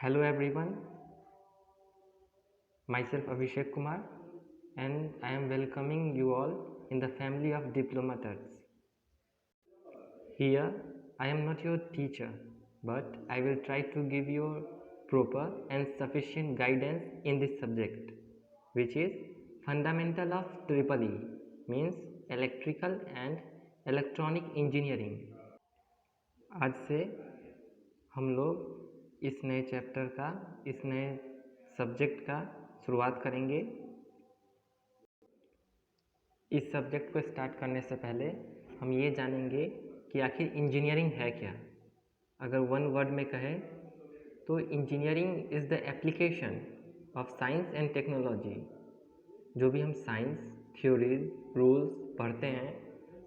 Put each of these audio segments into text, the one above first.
Hello everyone, myself Abhishek Kumar and I am welcoming you all in the family of diplomators. Here I am not your teacher, but I will try to give you proper and sufficient guidance in this subject, which is fundamental of triple E, means electrical and electronic engineering. आज से हम लोग इस नए chapter का, इस नए subject का शुरुआत करेंगे। इस सब्जेक्ट को स्टार्ट करने से पहले हम ये जानेंगे कि आखिर इंजीनियरिंग है क्या। अगर वन वर्ड में कहें तो engineering is the application of science and technology. जो भी हम साइंस, थ्योरीज, रूल्स पढ़ते हैं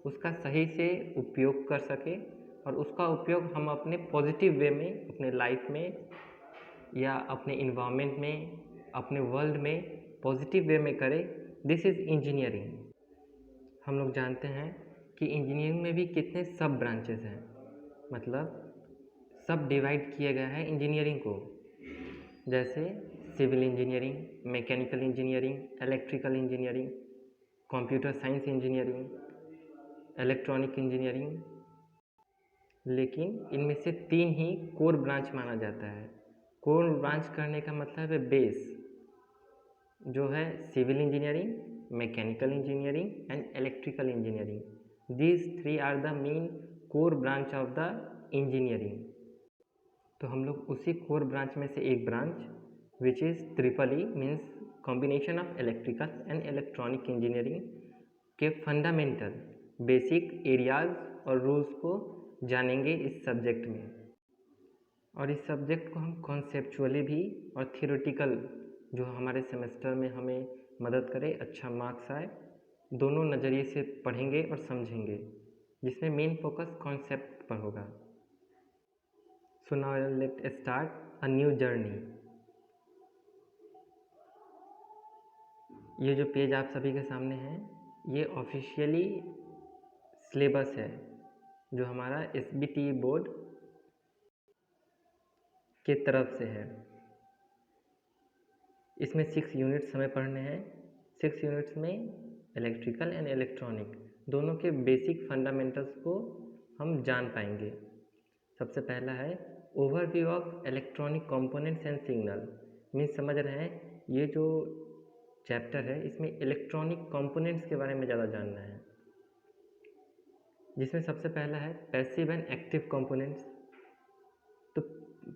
उसका सही से उपयोग कर सके और उसका उपयोग हम अपने पॉजिटिव वे में, अपने लाइफ में या अपने इन्वायरमेंट में, अपने वर्ल्ड में पॉजिटिव वे में करें। This is engineering. हम लोग जानते हैं कि इंजीनियरिंग में भी कितने सब ब्रांचेस हैं, मतलब सब डिवाइड किया गया है इंजीनियरिंग को, जैसे civil engineering, mechanical engineering, electrical engineering, computer science engineering, electronic engineering. लेकिन इनमें से 3 ही कोर ब्रांच माना जाता है। कोर ब्रांच करने का मतलब है बेस, जो है civil engineering, mechanical engineering and electrical engineering. These 3 are the main core branch of the engineering. तो हम लोग उसी कोर ब्रांच में से एक branch which is triple E, means combination of electrical and electronic engineering के फंडामेंटल बेसिक एरियाज और rules को जानेंगे इस सब्जेक्ट में। और इस सब्जेक्ट को हम कॉन्सेप्चुअली भी और थियोरेटिकल, जो हमारे सेमेस्टर में हमें मदद करे, अच्छा मार्क्स आए, दोनों नज़रिए से पढ़ेंगे और समझेंगे, जिसमें मेन फोकस कॉन्सेप्ट पर होगा। So now let start a new journey. ये जो पेज आप सभी के सामने है, ये ऑफिशियली सिलेबस है जो हमारा SBTE बोर्ड के तरफ से है। इसमें 6 यूनिट्स हमें पढ़ने हैं। 6 यूनिट्स में इलेक्ट्रिकल एंड इलेक्ट्रॉनिक दोनों के बेसिक फंडामेंटल्स को हम जान पाएंगे। सबसे पहला है overview of electronic components and signal. Means समझ रहे हैं, ये जो चैप्टर है इसमें इलेक्ट्रॉनिक कंपोनेंट्स के बारे में ज़्यादा जानना है, जिसमें सबसे पहला है पैसिव एंड एक्टिव कंपोनेंट्स। तो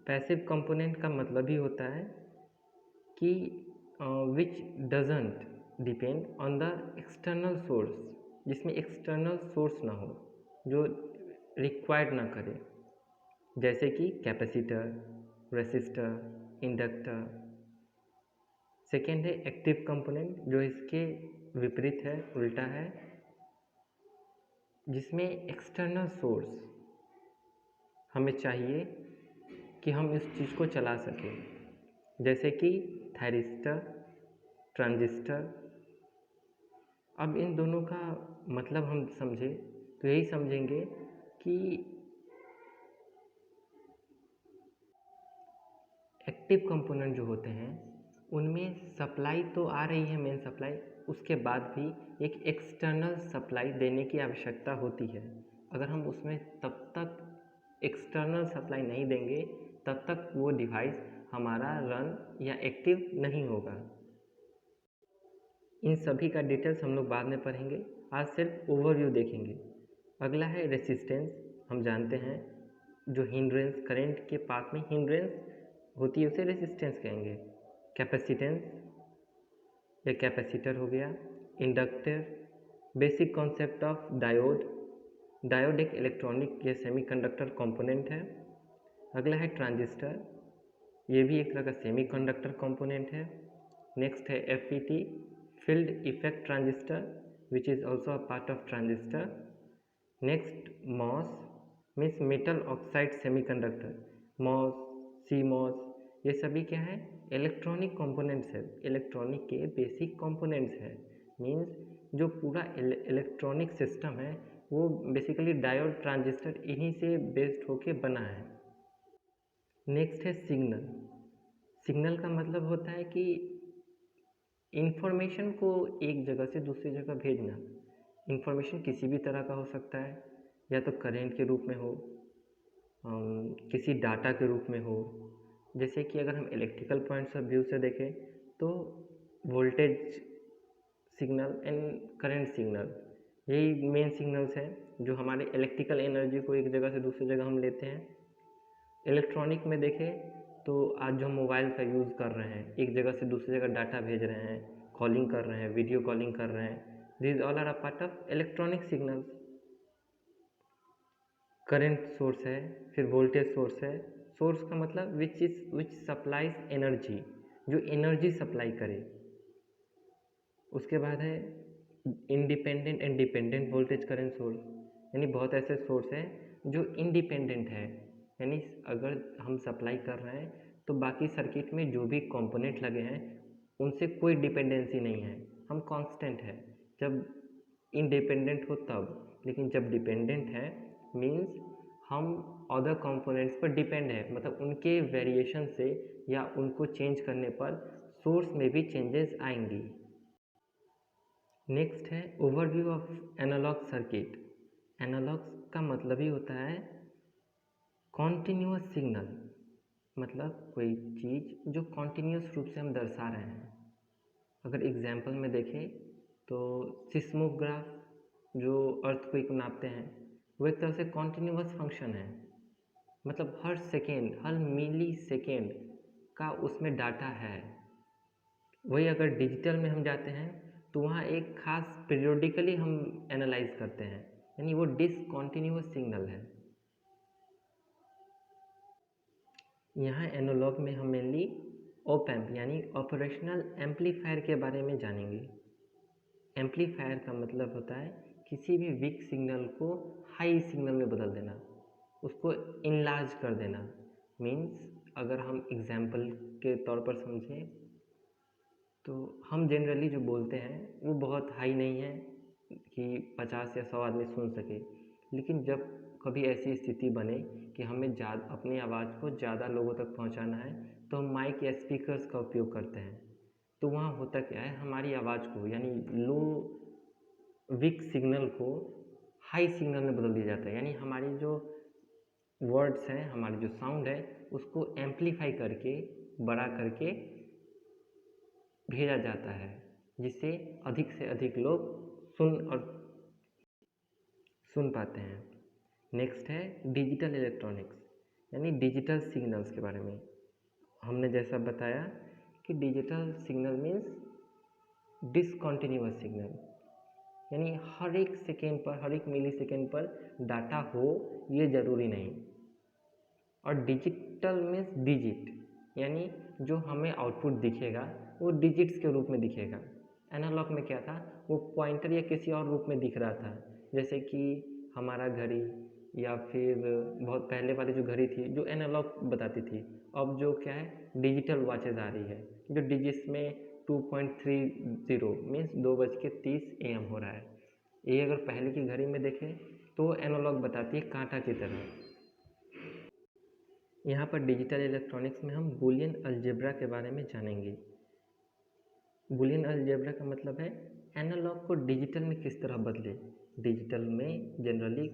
पैसिव कंपोनेंट का मतलब ही होता है कि विच doesn't depend on the external source, जिसमें एक्सटर्नल सोर्स ना हो, जो रिक्वायर्ड ना करे, जैसे कि कैपेसिटर, रेसिस्टर, इंडक्टर। सेकेंड है एक्टिव कंपोनेंट, जो इसके विपरीत है, उल्टा है, जिसमें एक्सटर्नल सोर्स हमें चाहिए कि हम इस चीज़ को चला सकें, जैसे कि थायरिस्टर, ट्रांजिस्टर। अब इन दोनों का मतलब हम समझे तो यही समझेंगे कि एक्टिव कंपोनेंट जो होते हैं उनमें सप्लाई तो आ रही है, मेन सप्लाई, उसके बाद भी एक एक्सटर्नल सप्लाई देने की आवश्यकता होती है। अगर हम उसमें तब तक एक्सटर्नल सप्लाई नहीं देंगे तब तक वो डिवाइस हमारा रन या एक्टिव नहीं होगा। इन सभी का डिटेल्स हम लोग बाद में पढ़ेंगे, आज सिर्फ ओवरव्यू देखेंगे। अगला है रेसिस्टेंस। हम जानते हैं जो हिंड्रेंस, करंट के पाथ में हिंड्रेंस होती है उसे रेसिस्टेंस कहेंगे। कैपेसिटेंस, या कैपेसिटर हो गया। Inductor, basic concept of diode. Diode एक इलेक्ट्रॉनिक या सेमीकंडक्टर कंपोनेंट है। अगला है ट्रांजिस्टर, ये भी एक तरह का सेमीकंडक्टर कंपोनेंट है। नेक्स्ट है FET, field effect transistor, which is also a part of transistor. Next MOS, means metal oxide semiconductor. MOS, CMOS, ये सभी क्या है, इलेक्ट्रॉनिक कंपोनेंट्स है, इलेक्ट्रॉनिक के बेसिक कंपोनेंट्स है। मीन्स जो पूरा इलेक्ट्रॉनिक सिस्टम है वो बेसिकली डायोड, ट्रांजिस्टर इन्हीं से बेस्ड होके बना है। नेक्स्ट है सिग्नल। सिग्नल का मतलब होता है कि इंफॉर्मेशन को एक जगह से दूसरी जगह भेजना। इंफॉर्मेशन किसी भी तरह का हो सकता है, या तो करंट के रूप में हो, किसी डाटा के रूप में हो। जैसे कि अगर हम इलेक्ट्रिकल पॉइंट्स ऑफ व्यू से देखें तो voltage signal and current signal, यही मेन सिग्नल्स हैं जो हमारे इलेक्ट्रिकल एनर्जी को एक जगह से दूसरी जगह हम लेते हैं। इलेक्ट्रॉनिक में देखें तो आज जो मोबाइल का यूज़ कर रहे हैं, एक जगह से दूसरी जगह डाटा भेज रहे हैं, कॉलिंग कर रहे हैं, वीडियो कॉलिंग कर रहे हैं, this all are a part of electronic signals. Current source है, फिर वोल्टेज सोर्स है। सोर्स का मतलब विच सप्लाइज एनर्जी, जो एनर्जी सप्लाई करे। उसके बाद है independent and dependent voltage current source, यानी बहुत ऐसे सोर्स हैं जो इंडिपेंडेंट है, यानी अगर हम सप्लाई कर रहे हैं तो बाकी सर्किट में जो भी कंपोनेंट लगे हैं उनसे कोई डिपेंडेंसी नहीं है, हम कांस्टेंट है। जब इंडिपेंडेंट हो तब, लेकिन जब डिपेंडेंट है मीन्स हम अदर कंपोनेंट्स पर डिपेंड है, मतलब उनके वेरिएशन से या उनको चेंज करने पर सोर्स में भी चेंजेस आएंगी। नेक्स्ट है overview of analog circuit. Analog का मतलब ही होता है कॉन्टिन्यूअस सिग्नल, मतलब कोई चीज़ जो कॉन्टिन्यूअस रूप से हम दर्शा रहे हैं। अगर एग्जाम्पल में देखें तो सिस्मोग्राफ जो अर्थक्वेक को नापते हैं वो एक तरह से कॉन्टिन्यूअस फंक्शन है, मतलब हर सेकेंड, हर मिली सेकेंड का उसमें डाटा है। वही अगर डिजिटल में हम जाते हैं तो वहाँ एक खास पीरियोडिकली हम एनालाइज करते हैं, यानी वो डिसकॉन्टिन्यूअस सिग्नल है। यहाँ एनालॉग में हम मेनली ऑप एम्प यानी ऑपरेशनल एम्पलीफायर के बारे में जानेंगे। एम्पलीफायर का मतलब होता है किसी भी वीक सिग्नल को हाई सिग्नल में बदल देना, उसको इनलार्ज कर देना। मीन्स अगर हम एग्जाम्पल के तौर पर समझें तो हम जनरली जो बोलते हैं वो बहुत हाई नहीं है कि 50 या 100 आदमी सुन सके, लेकिन जब कभी ऐसी स्थिति बने कि हमें अपनी आवाज़ को ज़्यादा लोगों तक पहुंचाना है तो हम माइक या स्पीकर्स का उपयोग करते हैं। तो वहाँ होता क्या है, हमारी आवाज़ को यानी लो वीक सिग्नल को हाई सिग्नल में बदल दिया जाता है, यानी हमारी जो वर्ड्स हैं, हमारी जो साउंड है उसको एम्पलीफाई करके बड़ा करके भेजा जाता है, जिससे अधिक से अधिक लोग सुन पाते हैं। नेक्स्ट है डिजिटल इलेक्ट्रॉनिक्स, यानी डिजिटल सिग्नल्स के बारे में। हमने जैसा बताया कि digital signal means discontinuous signal, यानी हर एक सेकेंड पर, हर एक मिली सेकेंड पर डाटा हो ये ज़रूरी नहीं। और डिजिटल मीन्स डिजिट, यानी जो हमें आउटपुट दिखेगा वो डिजिट्स के रूप में दिखेगा। एनालॉग में क्या था, वो पॉइंटर या किसी और रूप में दिख रहा था, जैसे कि हमारा घड़ी या फिर बहुत पहले वाली जो घड़ी थी जो एनालॉग बताती थी। अब जो क्या है डिजिटल वॉचेज आ रही है जो डिजिट्स में 2.30 मीन्स 2:30 AM हो रहा है। ये अगर पहले की घड़ी में देखें तो एनालॉग बताती है कांटा की तरह। यहाँ पर डिजिटल इलेक्ट्रॉनिक्स में हम बूलियन अलजेब्रा के बारे में जानेंगे। बूलियन अलजेब्रा का मतलब है एनालॉग को डिजिटल में किस तरह बदले। डिजिटल में जनरली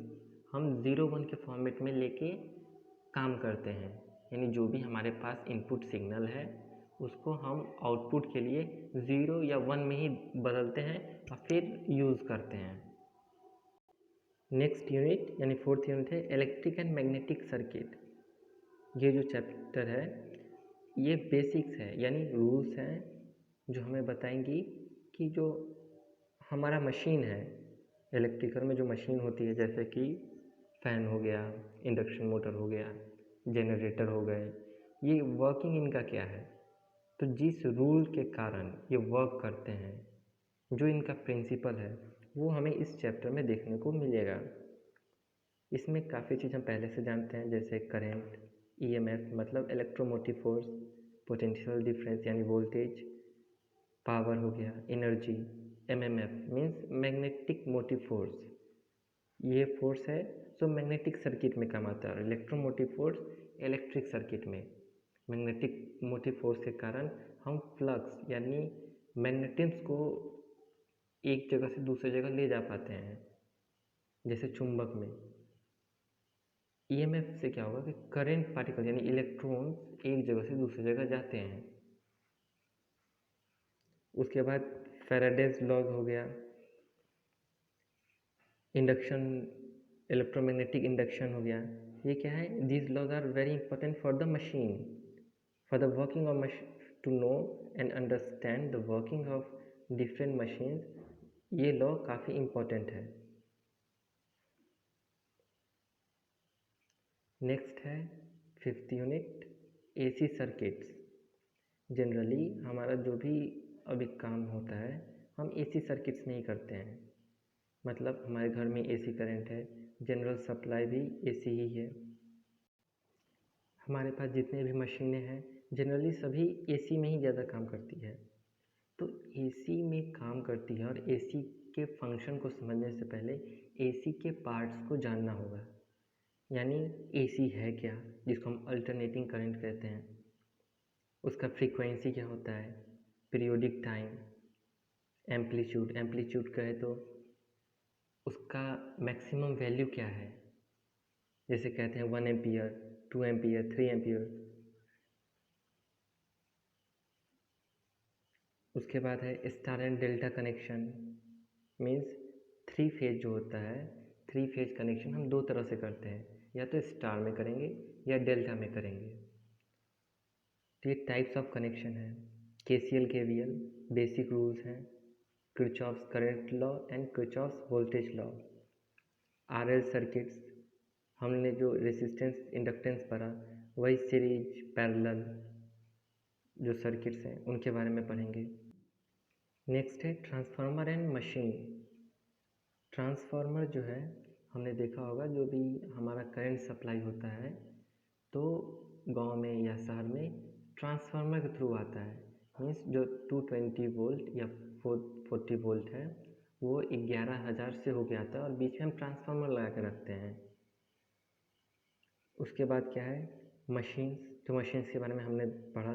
हम 0-1 के फॉर्मेट में लेके काम करते हैं, यानी जो भी हमारे पास इनपुट सिग्नल है उसको हम आउटपुट के लिए 0 या 1 में ही बदलते हैं और फिर यूज़ करते हैं। नेक्स्ट यूनिट यानी 4th यूनिट है इलेक्ट्रिक एंड मैग्नेटिक सर्किट। ये जो चैप्टर है ये बेसिक्स है, यानी रूल्स हैं जो हमें बताएंगी कि जो हमारा मशीन है, इलेक्ट्रिकल में जो मशीन होती है जैसे कि फ़ैन हो गया, इंडक्शन मोटर हो गया, जनरेटर हो गए, ये वर्किंग इनका क्या है। तो जिस रूल के कारण ये वर्क करते हैं, जो इनका प्रिंसिपल है वो हमें इस चैप्टर में देखने को मिलेगा। इसमें काफ़ी चीज़ हम पहले से जानते हैं, जैसे करंट, EMF मतलब इलेक्ट्रोमोटिव फोर्स, पोटेंशियल डिफरेंस यानी वोल्टेज, पावर हो गया, energy, MMF means magnetic motive force, ये फोर्स है जो मैग्नेटिक सर्किट में काम आता है, इलेक्ट्रोमोटिव फोर्स इलेक्ट्रिक सर्किट में। मैग्नेटिक मोटिव फोर्स के कारण हम फ्लक्स यानी मैग्नेटिज्म को एक जगह से दूसरी जगह ले जा पाते हैं। जैसे चुंबक में ईएमएफ से क्या होगा कि करंट पार्टिकल यानी इलेक्ट्रॉन्स एक जगह से दूसरी जगह जाते हैं। उसके बाद फैराडेज लॉ हो गया, इंडक्शन, इलेक्ट्रोमैग्नेटिक इंडक्शन हो गया। ये क्या है? These laws are very important for the machine, for the working of machine, to know and understand the working of different machines. ये लॉ काफ़ी इम्पोर्टेंट है। नेक्स्ट है 5th unit, AC circuits. Generally हमारा जो भी अभी काम होता है हम एसी सर्किट्स नहीं करते हैं। मतलब हमारे घर में एसी करंट है, जनरल सप्लाई भी एसी ही है। हमारे पास जितने भी मशीनें हैं जनरली सभी एसी में ही ज़्यादा काम करती है। तो एसी में काम करती है और एसी के फंक्शन को समझने से पहले एसी के पार्ट्स को जानना होगा। यानी एसी है क्या, जिसको हम अल्टरनेटिंग करंट कहते हैं, उसका फ्रीक्वेंसी क्या होता है, पीरियोडिक टाइम, एम्पलीट्यूड, एम्पलीट्यूड कहे तो उसका मैक्सिमम वैल्यू क्या है। जैसे कहते हैं 1 एम्पियर, 2 एम्पियर, 3 एम्पियर। उसके बाद है star and delta connection, means 3 phase जो होता है, 3 फेज कनेक्शन हम 2 तरह से करते हैं, या तो स्टार में करेंगे या डेल्टा में करेंगे। तो ये टाइप्स ऑफ कनेक्शन है। केसीएल, केवीएल बेसिक रूल्स हैं, Kirchhoff's current law and Kirchhoff's voltage law. RL circuits, हमने जो रेसिस्टेंस इंडक्टेंस पढ़ा वही सीरीज पैरेलल जो सर्किट्स हैं उनके बारे में पढ़ेंगे। नेक्स्ट है ट्रांसफार्मर एंड मशीन। ट्रांसफार्मर जो है हमने देखा होगा, जो भी हमारा करंट सप्लाई होता है तो गांव में या शहर में ट्रांसफार्मर के थ्रू आता है। मीन्स जो 220 वोल्ट या 440 वोल्ट है वो 11,000 से होके आता है और बीच में हम ट्रांसफार्मर लगा के रखते हैं। उसके बाद क्या है मशीन्स। तो मशीन्स के बारे में हमने पढ़ा,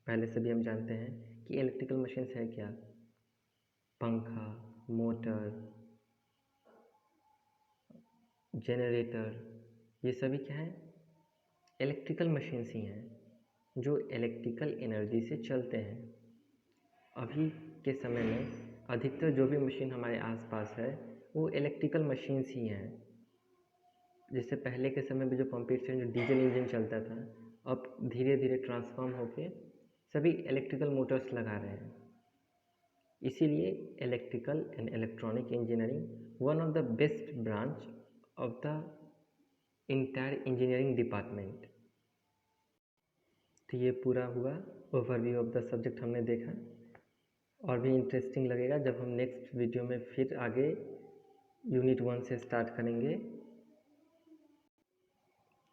पहले से भी हम जानते हैं कि इलेक्ट्रिकल मशीन्स है क्या, पंखा, मोटर, जनरेटर, ये सभी क्या है इलेक्ट्रिकल मशीन्स ही हैं जो इलेक्ट्रिकल एनर्जी से चलते हैं। अभी के समय में अधिकतर जो भी मशीन हमारे आसपास है वो इलेक्ट्रिकल मशीन्स ही हैं। जैसे पहले के समय में जो पंपिंग जो डीजल इंजन चलता था, अब धीरे धीरे ट्रांसफॉर्म होके सभी इलेक्ट्रिकल मोटर्स लगा रहे हैं। इसीलिए electrical and electronic engineering one of the best branch of the entire engineering department. तो ये पूरा हुआ ओवरव्यू ऑफ द सब्जेक्ट हमने देखा। और भी इंटरेस्टिंग लगेगा जब हम नेक्स्ट वीडियो में फिर आगे यूनिट 1 से स्टार्ट करेंगे।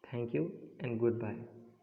Thank you and good bye.